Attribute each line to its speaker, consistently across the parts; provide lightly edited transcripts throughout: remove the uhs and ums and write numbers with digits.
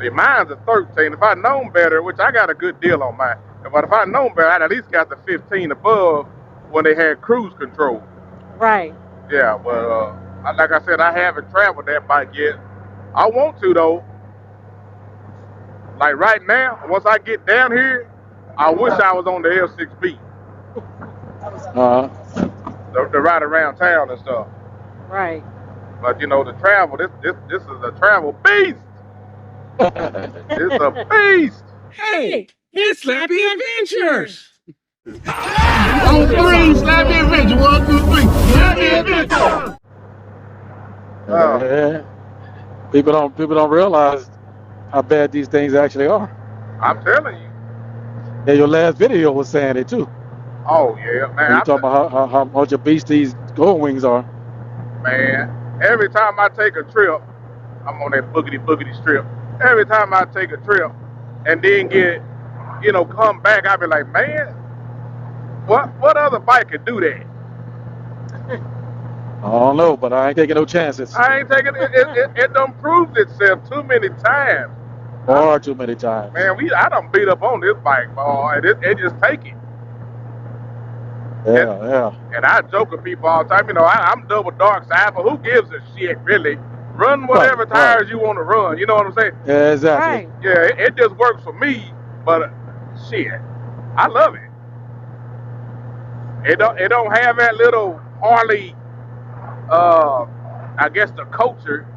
Speaker 1: Mine's a 13. If I'd known better, which I got a good deal on mine, but if I'd known better, I'd at least got the 15 above when they had cruise control.
Speaker 2: Right.
Speaker 1: Yeah, but like I said, I haven't traveled that bike yet. I want to though. Like right now, once I get down here, I wish I was on the L6B. To ride around town and stuff.
Speaker 2: Right.
Speaker 1: But you know, the travel, this is a travel beast. It's a beast.
Speaker 3: Hey, it's Slappy Adventures.
Speaker 4: On three, Slappy Adventure. 1, 2, 3. Slappy Adventure.
Speaker 5: People don't realize how bad these things actually are.
Speaker 1: I'm telling you.
Speaker 5: Yeah, your last video was saying it too.
Speaker 1: Oh yeah, man.
Speaker 5: You talking about how much a beast these gold wings are.
Speaker 1: Man, every time I take a trip, I'm on that boogity strip. Every time I take a trip and then come back, I be like, man, what other bike could do that?
Speaker 5: I don't know, but I ain't taking no chances.
Speaker 1: I ain't taking it. It done proved itself too many times.
Speaker 5: Far too many times.
Speaker 1: Man, I done beat up on this bike, boy, and it just take it.
Speaker 5: Yeah.
Speaker 1: And I joke with people all the time, I'm double dark side, but who gives a shit, really? Run whatever tires you want to run, you know what I'm saying?
Speaker 5: Yeah, exactly.
Speaker 2: Right.
Speaker 1: Yeah, it just works for me, but shit, I love it. It don't have that little Harley, I guess the culture.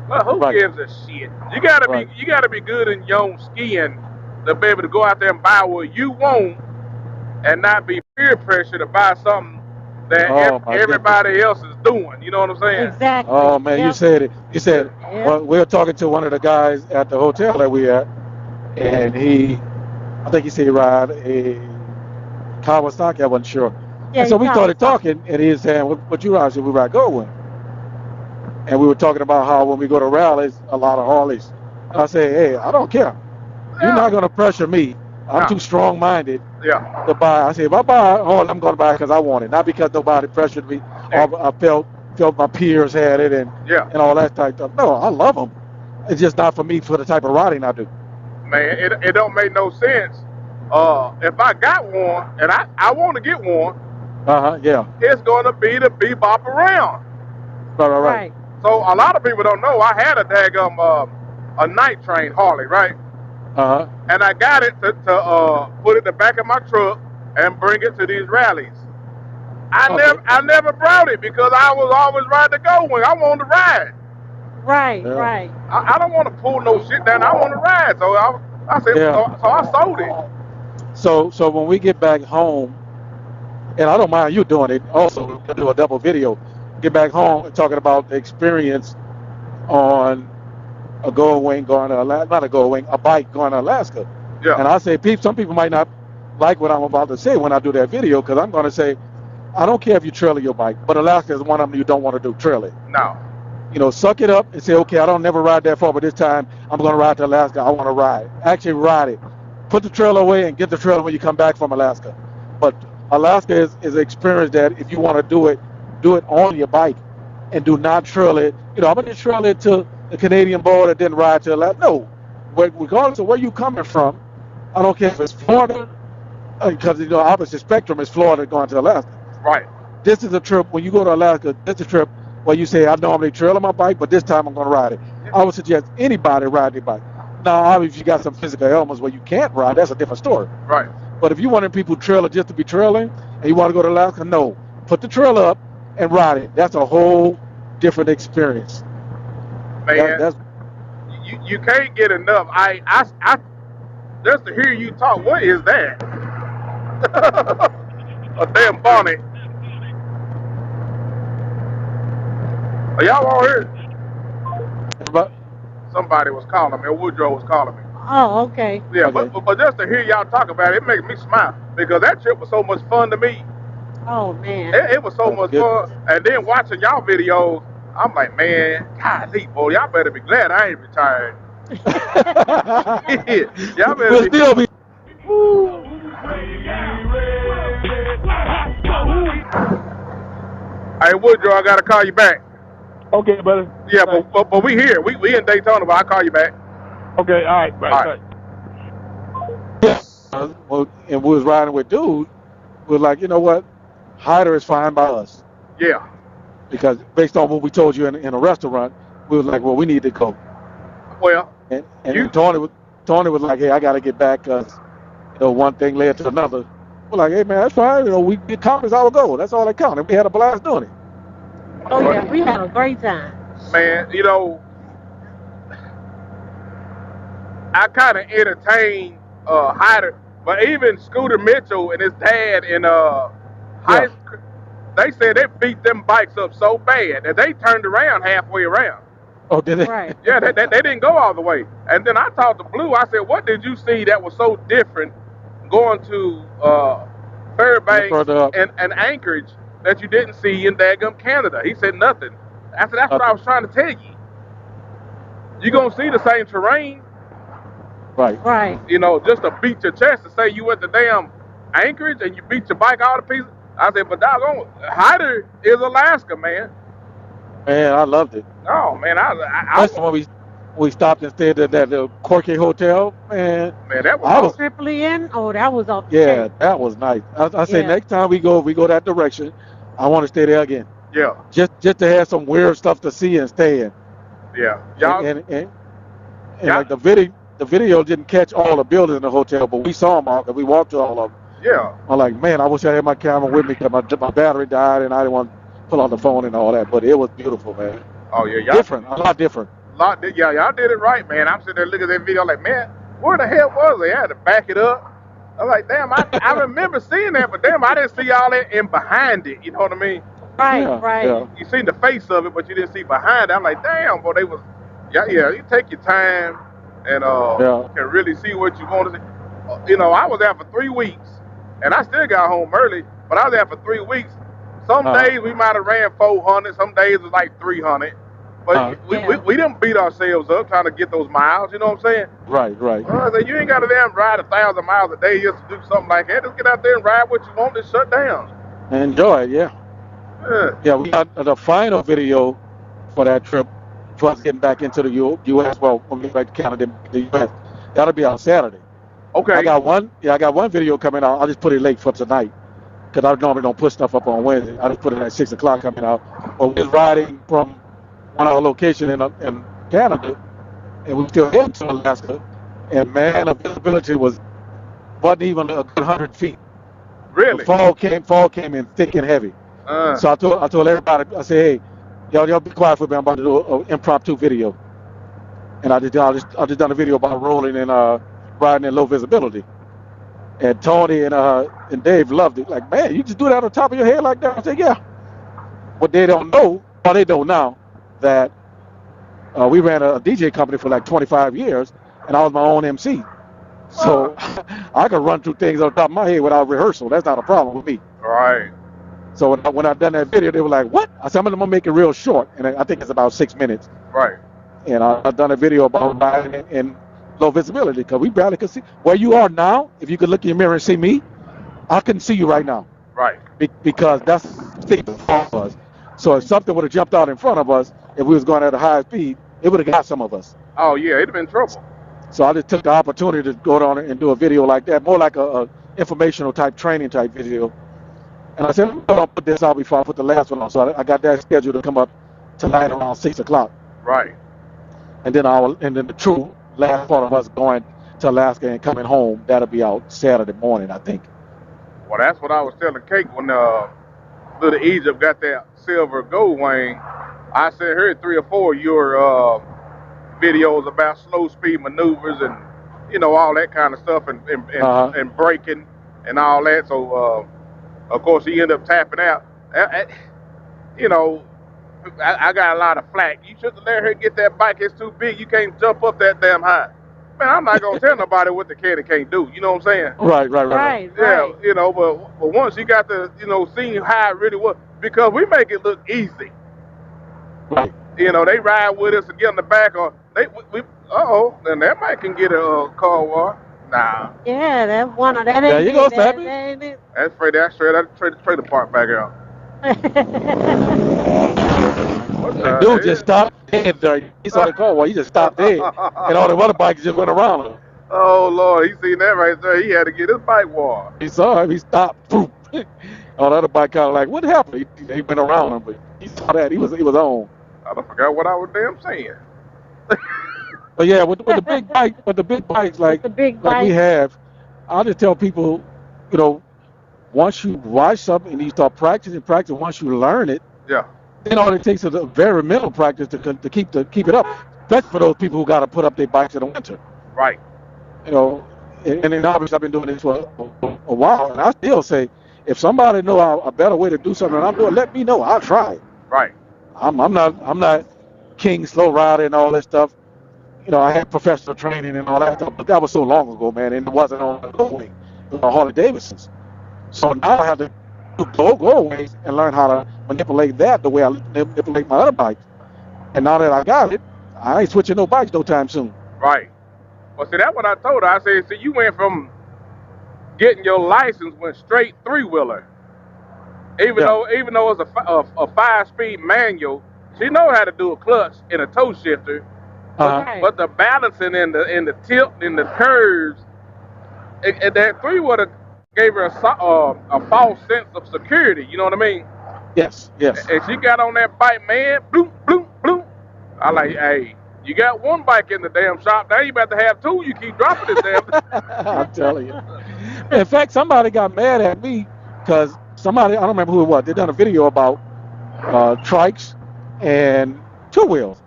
Speaker 1: Well, who gives a shit? You gotta be good in your own skin to be able to go out there and buy what you want and not be peer pressure to buy something that everybody else is doing. You know what I'm saying?
Speaker 2: Exactly.
Speaker 5: Oh man, you said it. You said it. Well, we were talking to one of the guys at the hotel that we at, and I think he said he ride a Kawasaki. I wasn't sure.
Speaker 2: Yeah,
Speaker 5: and so we started talking, and he was saying, "What you ride?" I said, "We ride Goldwing." And we were talking about how when we go to rallies, a lot of Harleys. And I say, "Hey, I don't care. You're not gonna pressure me. I'm too strong-minded to buy." I say, "If I buy a Harley, I'm gonna buy it because I want it, not because nobody pressured me or I felt my peers had it and all that type of stuff." No, I love them. It's just not for me for the type of riding I do.
Speaker 1: Man, it don't make no sense. If I got one and I want to get one, it's gonna be the bebop around.
Speaker 5: Right.
Speaker 1: So a lot of people don't know I had a daggum a night train Harley, right? And I got it to put it in the back of my truck and bring it to these rallies. I never brought it because I was always riding the Goldwing. I wanted to ride.
Speaker 2: Right.
Speaker 1: I don't want to pull no shit down. I want to ride. So I said, so I sold it.
Speaker 5: So when we get back home, and I don't mind you doing it also, we'll do a double video. Get back home and talking about the experience on a Goldwing going to Alaska, not a Goldwing, a bike going to Alaska.
Speaker 1: Yeah.
Speaker 5: And I say, some people might not like what I'm about to say when I do that video, because I'm going to say, I don't care if you trailer your bike, but Alaska is one of them you don't want to do, trail it.
Speaker 1: No.
Speaker 5: Suck it up and say, okay, I don't never ride that far, but this time I'm going to ride to Alaska. I want to ride. Actually ride it. Put the trailer away and get the trailer when you come back from Alaska. But Alaska is an experience that if you want to do it on your bike and do not trail it. I'm going to trail it to the Canadian border, then ride to Alaska. No. Regardless of where you coming from, I don't care if it's Florida, because opposite spectrum is Florida going to Alaska.
Speaker 1: Right.
Speaker 5: This is a trip, when you go to Alaska, this is a trip where you say, I normally trail on my bike, but this time I'm going to ride it. I would suggest anybody ride their bike. Now, obviously, if you got some physical ailments where you can't ride, that's a different story.
Speaker 1: Right.
Speaker 5: But if you want people trailer just to be trailing, and you want to go to Alaska, no. Put the trailer up and ride it. That's a whole different experience.
Speaker 1: Man, you can't get enough. I just to hear you talk, what is that? A damn bonnet. Are y'all all here? Somebody was calling me. Woodrow was calling me.
Speaker 2: Oh, okay.
Speaker 1: Yeah, okay. But just to hear y'all talk about it, it makes me smile because that trip was so much fun to me.
Speaker 2: Oh man.
Speaker 1: It was so much fun. And then watching y'all videos, I'm like, man, golly, boy, y'all better be glad I ain't retired. Y'all better
Speaker 5: still be.
Speaker 1: Hey, Woodrow, I gotta call you back.
Speaker 4: Okay, brother.
Speaker 1: Yeah, but we here. We in Daytona, but I'll call you back.
Speaker 4: Okay, all right,
Speaker 1: All
Speaker 4: right,
Speaker 1: right.
Speaker 4: right.
Speaker 5: Yeah. Well, and we was riding with dude. We was like, you know what? Hyder is fine by us
Speaker 1: Yeah.
Speaker 5: because based on what we told you in a restaurant, we was like, well, we need to go.
Speaker 1: Well,
Speaker 5: And
Speaker 1: you.
Speaker 5: Tony was like, hey, I got to get back because one thing led to another. We're like, hey man, that's fine. We accomplished our goal. That's all that counted. We had a blast doing it.
Speaker 2: Oh
Speaker 1: But
Speaker 2: yeah, we had a great time.
Speaker 1: man, I kind of entertained Hyder, but even Scooter Mitchell and his dad in high
Speaker 5: Yeah.
Speaker 1: school, they said they beat them bikes up so bad that they turned around halfway around.
Speaker 5: Oh, did it?
Speaker 2: Right.
Speaker 1: Yeah, they didn't go all the way. And then I talked to Blue. I said, "What did you see that was so different going to Fairbanks
Speaker 5: Further up.
Speaker 1: and Anchorage that you didn't see in Daggum, Canada?" He said, "Nothing." I said, "That's what I was trying to tell you. You're gonna see the same terrain,
Speaker 5: Right.
Speaker 2: Right.
Speaker 1: just to beat your chest to say you went to damn Anchorage and you beat your bike all to pieces." I said, "But doggone, Hyder is Alaska, man."
Speaker 5: Man, I loved it.
Speaker 1: Oh man,
Speaker 5: Especially when we stopped and stayed at that Corky Hotel. Man,
Speaker 1: man, that was
Speaker 5: I was
Speaker 1: awesome.
Speaker 2: Triply in. Oh, that was off the
Speaker 5: yeah,
Speaker 2: chain.
Speaker 5: that was nice. I say
Speaker 2: Yeah.
Speaker 5: next time we go that direction. I want to stay there again,
Speaker 1: Yeah,
Speaker 5: just to have some weird stuff to see and stay in.
Speaker 1: yeah,
Speaker 5: And
Speaker 1: y'all.
Speaker 5: like the video didn't catch all the buildings in the hotel, but we saw them all because we walked to all of them.
Speaker 1: Yeah,
Speaker 5: I'm like, man, I wish I had my camera with me because my battery died and I didn't want to pull out the phone and all that. But it was beautiful, man.
Speaker 1: oh yeah, y'all.
Speaker 5: Different, a lot different.
Speaker 1: Y'all did it right, man. I'm sitting there looking at that video like, man, where the hell was they? I had to back it up. I was like, damn, I remember seeing that, but damn, I didn't see all that in behind it. You know what I mean?
Speaker 2: Right.
Speaker 5: Yeah,
Speaker 2: Right.
Speaker 5: yeah.
Speaker 1: You seen the face of it, but you didn't see behind it. I'm like, damn, boy, they was, yeah. You take your time and
Speaker 5: Yeah.
Speaker 1: can really see what you want to see. I was there for 3 weeks, and I still got home early, but I was there for 3 weeks. Some days we might have ran 400, some days it was like 300. But we didn't beat ourselves up trying to get those miles, you know what I'm saying?
Speaker 5: Right, right.
Speaker 1: I said, you ain't got to damn ride 1,000 miles a day just to do something like that. Just get out there and ride what you want and shut down.
Speaker 5: Enjoy it, yeah.
Speaker 1: Yeah.
Speaker 5: Yeah, we got the final video for that trip for us getting back into the U.S. Well, when we get back to Canada, the U.S. That'll be on Saturday.
Speaker 1: Okay.
Speaker 5: I got one video coming out. I'll just put it late for tonight because I normally don't put stuff up on Wednesday. I just put it at 6 o'clock coming out. But we're riding from one of our location in Canada, and we still heading to Alaska. And man, the visibility wasn't even a good 100 feet.
Speaker 1: Really?
Speaker 5: The fall came in thick and heavy. So I told everybody, I said, hey, y'all be quiet for me. I'm about to do an impromptu video. And I just done a video about rolling and riding in low visibility. And Tony and Dave loved it. Like, man, you just do that on the top of your head like that? I said, yeah. What they don't know, or they know now, that we ran a DJ company for like 25 years, and I was my own MC. So I could run through things on the top of my head without rehearsal. That's not a problem with me.
Speaker 1: Right.
Speaker 5: So when I done that video, they were like, what? I said, I'm going to make it real short. And I think it's about 6 minutes.
Speaker 1: Right.
Speaker 5: And I've done a video about riding in low visibility because we barely could see. Where you are now, if you could look in your mirror and see me, I couldn't see you right now.
Speaker 1: Right.
Speaker 5: Because that's thick before us. So if something would have jumped out in front of us, if we was going at a high speed, it would have got some of us.
Speaker 1: Oh, yeah, it'd have been trouble.
Speaker 5: So I just took the opportunity to go down and do a video like that, more like a informational type, training type video. And I said, I'll put this out before I put the last one on. So I got that scheduled to come up tonight around 6 o'clock.
Speaker 1: Right.
Speaker 5: And then the true last part of us going to Alaska and coming home, that'll be out Saturday morning, I think.
Speaker 1: Well, that's what I was telling Kate when Little Egypt got that silver gold wing. I sent her 3 or 4 of your videos about slow speed maneuvers and all that kind of stuff and braking and all that. So of course he ended up tapping out. I got a lot of flack. You shouldn't let her get that bike. It's too big. You can't jump up that damn high. Man, I'm not gonna tell nobody what the can and can't do. You know what I'm saying?
Speaker 2: Right.
Speaker 1: Yeah, but once you got to, seeing how it really was, because we make it look easy.
Speaker 5: Right.
Speaker 1: They ride with us and get in the back, or then that might can get a car wash. Nah.
Speaker 2: Yeah, that's one of that.
Speaker 5: There you go,
Speaker 2: that
Speaker 5: Slappy.
Speaker 2: ain't it.
Speaker 1: That's straight that trailer park back out. What
Speaker 5: And dude just stopped dead there. He saw the car. Well, he just stopped dead, and all the other bikes just went around him.
Speaker 1: Oh Lord, he seen that right there. He had to get his bike washed.
Speaker 5: He saw him. He stopped. Poof. All the other bike kind of like, what happened? He went around him, but he saw that. He was on.
Speaker 1: I don't forgot what I was damn saying.
Speaker 5: But yeah, with the big bikes like we have, I'll just tell people, once you watch something and you start practicing, once you learn it,
Speaker 1: yeah,
Speaker 5: then all it takes is a very mental practice to keep it up. That's for those people who got to put up their bikes in the winter.
Speaker 1: Right.
Speaker 5: And then obviously I've been doing this for a while, and I still say, if somebody know a better way to do something than I'm doing, let me know. I'll try it.
Speaker 1: Right.
Speaker 5: I'm not king slow rider and all that stuff. I had professional training and all that stuff, but that was so long ago, man, and it wasn't on the go-wing. It was on Harley Davidson's. So now I have to go-ways and learn how to manipulate that the way I manipulate my other bikes. And now that I got it, I ain't switching no bikes no time soon.
Speaker 1: Right. Well, see, that's what I told her. I said, see, you went from getting your license, went straight three-wheeler. Even though it's a 5-speed manual, she knows how to do a clutch and a toe shifter. But the balancing and the tilt and the curves, and that three-wheeler gave her a false sense of security. You know what I mean?
Speaker 5: Yes.
Speaker 1: And she got on that bike, man, bloop, bloop, bloop. I like, hey, you got one bike in the damn shop, now you about to have two. You keep dropping this damn thing.
Speaker 5: I'm telling you. In fact, somebody got mad at me because I don't remember who it was. They done a video about trikes and two wheels.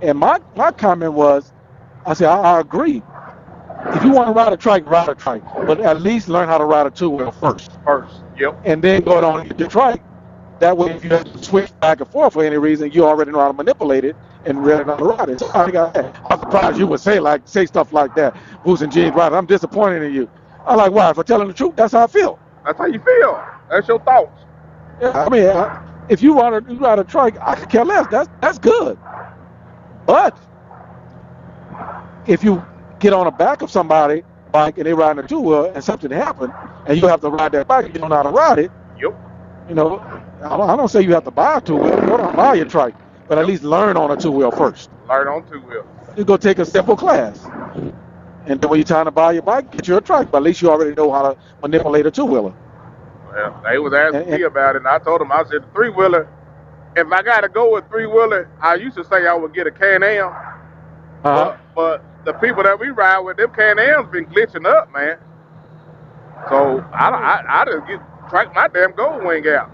Speaker 5: And my comment was, I said, I agree. If you want to ride a trike, but at least learn how to ride a two-wheel first.
Speaker 1: Yep.
Speaker 5: And then go on and get the trike. That way, if you have to switch back and forth for any reason, you already know how to manipulate it and really know how to ride it. So I'm surprised you would say stuff like that. Boots and jeans rider, I'm disappointed in you. I'm like, why? For telling the truth, that's how I feel.
Speaker 1: That's how you feel. That's your thoughts.
Speaker 5: Yeah, I mean, if you ride a trike, I could care less. That's good. But if you get on the back of somebody's bike and they ride a two-wheel and something happened and you have to ride that bike and you don't know how to ride it,
Speaker 1: yep.
Speaker 5: I don't say you have to buy a two-wheel. You don't buy your trike, but at least learn on a two-wheel first.
Speaker 1: Learn on two-wheel.
Speaker 5: You go take a simple class. And then when you're trying to buy your bike, get you a trike, but at least you already know how to manipulate a two-wheeler.
Speaker 1: Well, they was asking me about it, and I told them, I said, the three-wheeler, if I got to go with three-wheeler, I used to say I would get a Can-Am. But the people that we ride with, them Can-Ams been glitching up, man. So I just track my damn gold wing out.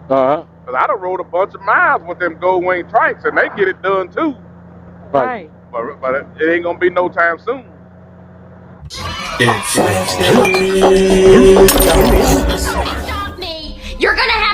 Speaker 1: Because I done rode a bunch of miles with them gold wing trikes, and they get it done too.
Speaker 2: Right.
Speaker 1: But it ain't going to be no time soon.
Speaker 6: Stop me. You're gonna have